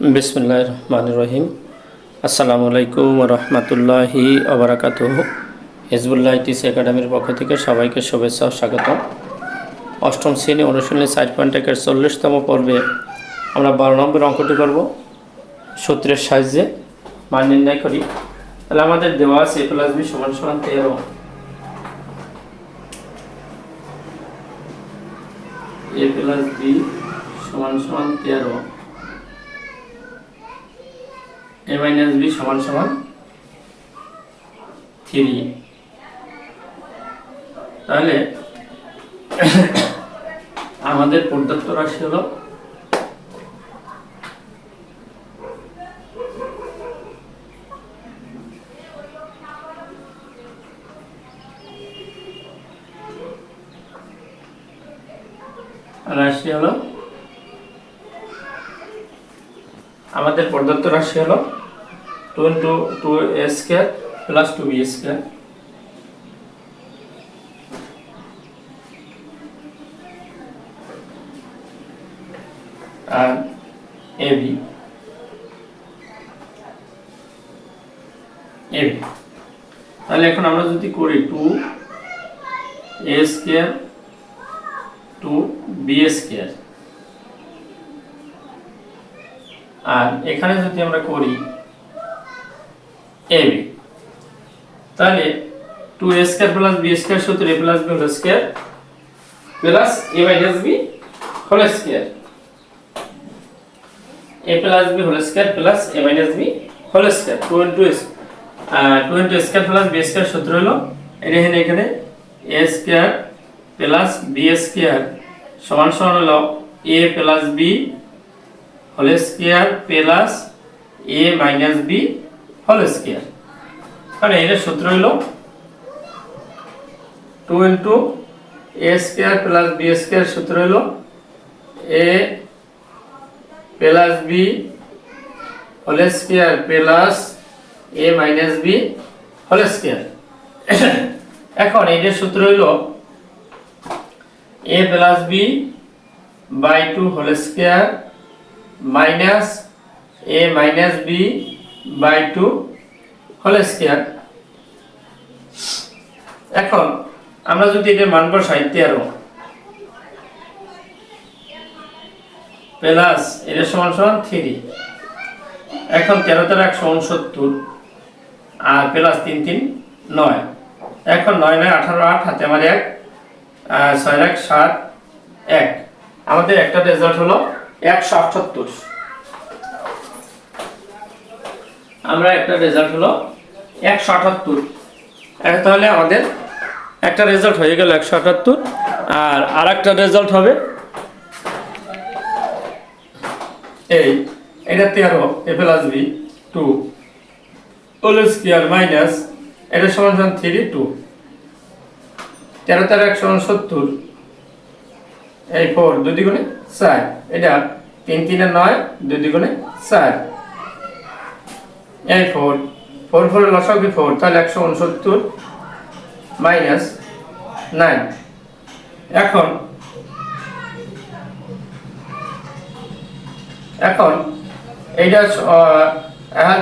বিসমিল্লাহির রহমানির রহিম। আসসালামু আলাইকুম রহমতুল্লাহি ওবারাকাতুহ। হিজবুল্লাহ টিসি একাডেমির পক্ষ থেকে সবাইকে শুভেচ্ছা ও স্বাগত। অষ্টম শ্রেণী অনুশীলনী 4.1 40তম পর্বে আমরা 12 নম্বর অঙ্কটি করব। সূত্রের সাহায্যে মান নির্ণয় করি। তাহলে আমাদের দেওয়া আছে a + b = 13। a + b = 13, a - b = 3। তাহলে আমাদের প্রদত্ত রাশি হলো আমাদের প্রদত্ত রাশি হলো 2 × 2a² + 2b² আর ab। তাহলে এখন আমরা যদি করি 2a² 2b², আর এখানে যদি আমরা করি ab, তাহলে 2a² + b² সূত্র a + b² + a - b² a + b² + a - b² 2 * a² + b² সূত্র হলো এখানে a² + b² সমান হলো a + b² + a - b²। কারণ এর সূত্র হলো 2 × a² + b² সূত্র হলো a + b² + a - b²। এখন এর সূত্র হলো a + b/2² - a - b/2²। এখন আমরা যদি এর মান বসাই 13 প্লাস এর সমান 3, এখন 13 * 169 আর প্লাস 3 3 9, এখন 9 9 18 8 হাতে আমার 1 6 1 7 1, আমাদের একটা রেজাল্ট হলো 178। আমরা একটা রেজাল্ট হলো 178। তাহলে আমাদের একটা রেজাল্ট হয়ে গেল 178, আর আরেকটা রেজাল্ট হবে এটা 13 a + b 2 2² মাইনাস এটা সমান 3 2, 13 * 169 এই 4 2 দ্বিগুণে 4, এটা 3 3 9 2 দ্বিগুণে 4 এই 4 4 4 লসাগু কি 4, তাহলে 169 মাইনাস 9। এখন এইটা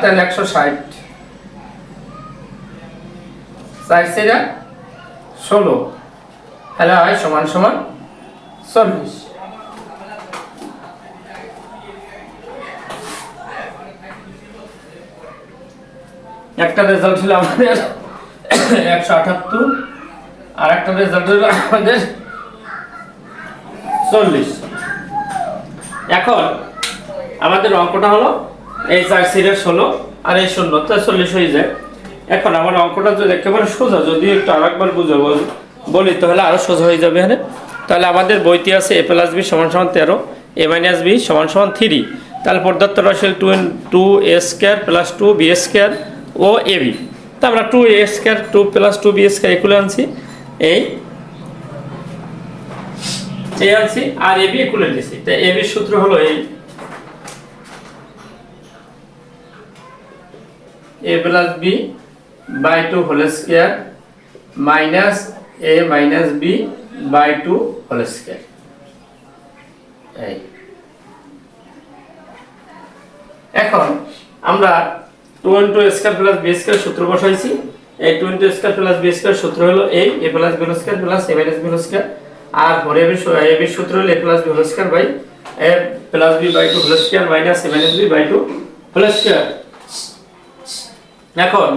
তাহলে 160 4 সেটা 16, তাহলে হয় সমান 40। একটা রেজাল্ট ছিল আমাদের 178, আর একটা রেজাল্ট হলো আমাদের 40। এখন আমাদের অঙ্কটা হলো এই 4 সিরের 16 আর এই 0 তো 40 হয়ে যায়। এখন আমার অঙ্কটা যদি একেবারে সোজা, যদি একটু আরেকবার বুঝাবো বলি তাহলে আরো সোজা হয়ে যাবে এখানে। তাহলে আমাদের বইতে আছে a + b = 13, a - b = 3। তাহলে প্রদত্ত রাশি 2a² + 2b² ও ab। তা আমরা 2a² 2 + 2b² একুলে আনছি, এই আনছি, আর ab একুলে দিছি। তাই ab এর সূত্র হলো এই a + b/2² minus a - b/2²। এই আমরা 2 into a square plus b square সূত্র বসাইছি। এই 2 into a square plus b square সূত্র হলো a plus b whole square plus a minus b whole square, আর পরে ab সূত্র হলো a plus b whole square by a plus b by 2 whole square minus a minus b by 2 whole square. এখন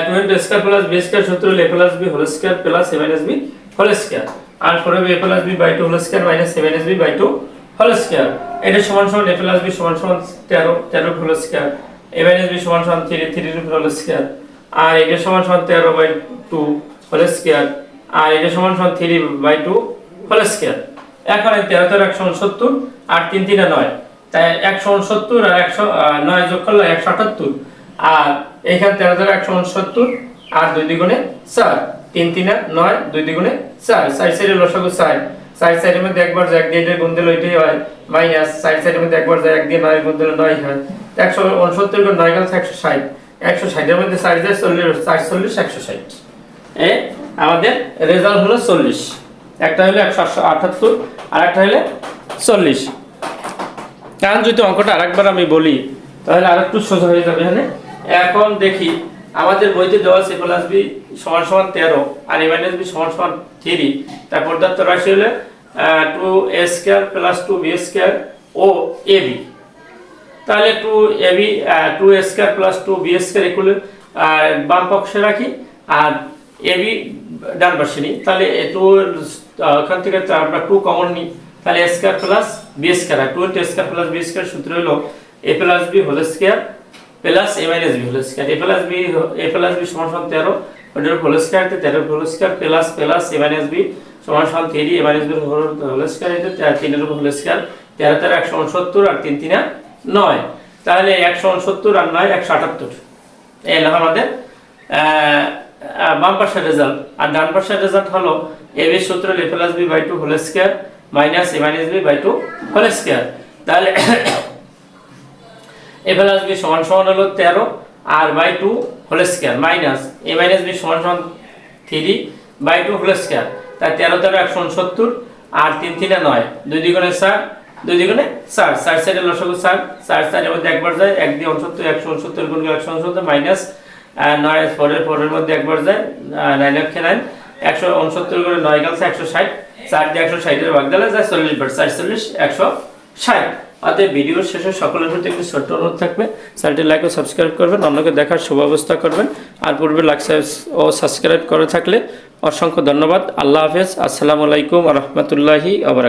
2 into a square plus b square সূত্র হলো a plus b whole square plus a minus b whole square, আর পরে a plus b by 2 whole square minus a minus b by 2 whole square. এটা সমান সমান a plus b সমান সমান 13 whole square, a minus b সমান সমান 3 whole square, আর এটা সমান সমান 13 বাই 2 হোল স্কয়ার, আর এটা সমান সমান 3 বাই 2 হোল স্কয়ার। এখন এই 13 13 170 আর 3 3 9, তাই 170 আর 109 যোগ করলে 178, আর এখানে 13 13 169 আর 2 দ্বিগুণে 4, 3 3 9 2 দ্বিগুণে 4, 4 সাইডে লসাগু 4, 4 সাইডের মধ্যে একবার যায় 1 দিয়ে এটা গুণ দিলে ওইটাই হয়, মাইনাস 4 সাইডের মধ্যে একবার যায় 1 দিয়ে 9 গুণ দিলে 9 হয়। 169 গুণ 9 গেল 160, 160 এর মধ্যে 4 যায় 40, 4 40 160। এই আমাদের রেজাল্ট হলো 40, একটা হলো 178 আর একটা হলো 40। কারণ যদি অঙ্কটা আরেকবার আমি বলি তাহলে আরেকটু সোজা হয়ে যাবে। এখানে এখন দেখি আমাদের বইতে দেওয়া আছে a প্লাস b সমান সমান 13 আর a মাইনাস b সমান সমান 3, তার প্রদত্ত রাশি হলো 2a square plus 2b square ও ab। তাহলে 2a square plus 2b square equal বাম পক্ষে রাখি আর ab ডান পাশে নিই, তাহলে 2 ওখান থেকে আমরা 2 কমন নিই, তাহলে a square plus b square, 2 into a square plus b square সূত্র হলো a plus b whole square plus a minus b whole square. a plus b সমান সমান 13, ওটার whole square 13 whole square plus plus a minus b সমান সমান 3 a minus b whole square, এটা 3 এর whole square, 13 13 169 আর 3 3 9, তাহলে 169 আর 9 178। এই হলো আমাদের বাম পাশের রেজাল্ট। আর ডান পাশের রেজাল্ট হলো a b সূত্র a plus b by 2 whole square minus a minus b by 2 whole square. তাহলে a প্লাস b সমান সমান হলো 13 আর by 2 whole square minus a minus b সমান সমান 3 বাই 2 হোল স্কয়ার, তাই 13 13 169 আর 3 3 9 2 দ্বিগুণে 4, 2 দ্বিগুণে 4, 4 সাইডে লসাগু 4, 4 সাইডের মধ্যে একবার যায় 1 দিয়ে 69 169 গুণ 169 মাইনাস 9 4 এর মধ্যে একবার যায় 9 এর 9 169 গুণ 9 গেল 160, 4 দিয়ে 160 এর ভাগ দিলে যায় 40 বার 4 40 160। অতএব ভিডিওর শেষে সকলের প্রতি একটি ছোট্ট অনুরোধ থাকবে, চ্যানেলটি লাইক ও সাবস্ক্রাইব করবেন, অন্যকে দেখার সুব্যবস্থা করবেন, আর পূর্বে লাইক ও সাবস্ক্রাইব করে থাকলে অসংখ্য ধন্যবাদ। আল্লাহ হাফেজ। আসসালামু আলাইকুম ওয়া রাহমাতুল্লাহি ওয়া বারাকাতুহু।